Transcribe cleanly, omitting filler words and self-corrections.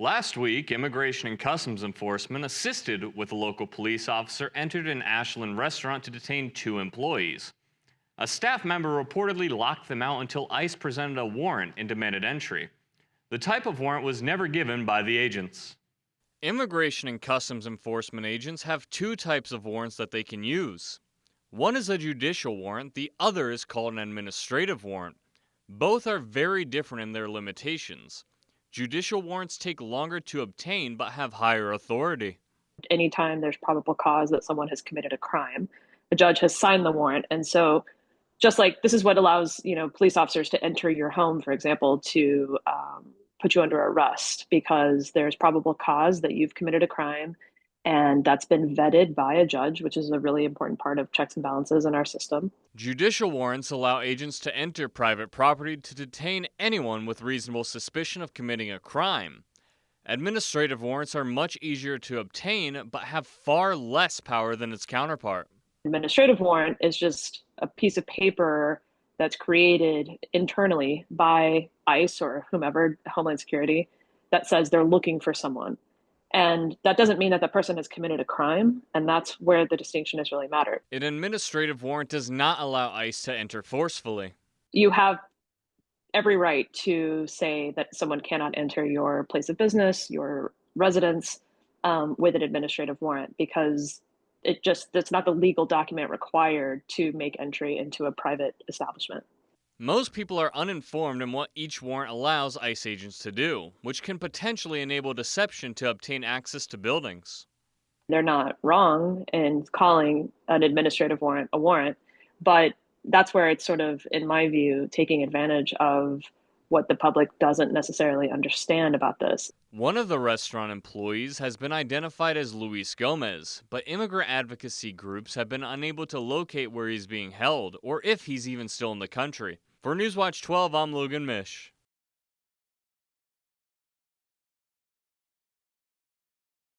Last week, Immigration and Customs Enforcement, assisted with a local police officer, entered an Ashland restaurant to detain two employees. A staff member reportedly locked them out until ICE presented a warrant and demanded entry. The type of warrant was never given by the agents. Immigration and Customs Enforcement agents have two types of warrants that they can use. One is a judicial warrant, the other is called an administrative warrant. Both are very different in their limitations. Judicial warrants take longer to obtain but have higher authority. Anytime there's probable cause that someone has committed a crime, a judge has signed the warrant. And so just like this is what allows, police officers to enter your home, for example, to put you under arrest because there's probable cause that you've committed a crime. And that's been vetted by a judge, which is a really important part of checks and balances in our system. Judicial warrants allow agents to enter private property to detain anyone with reasonable suspicion of committing a crime. Administrative warrants are much easier to obtain, but have far less power than its counterpart. Administrative warrant is just a piece of paper that's created internally by ICE or whomever, Homeland Security, that says they're looking for someone. And that doesn't mean that the person has committed a crime, and that's where the distinction is really mattered. An administrative warrant does not allow ICE to enter forcefully. You have every right to say that someone cannot enter your place of business, your residence, with an administrative warrant, because it's not the legal document required to make entry into a private establishment. Most people are uninformed in what each warrant allows ICE agents to do, which can potentially enable deception to obtain access to buildings. They're not wrong in calling an administrative warrant a warrant, but that's where it's sort of, in my view, taking advantage of what the public doesn't necessarily understand about this. One of the restaurant employees has been identified as Luis Gomez, but immigrant advocacy groups have been unable to locate where he's being held or if he's even still in the country. For Newswatch 12, I'm Logan Mish.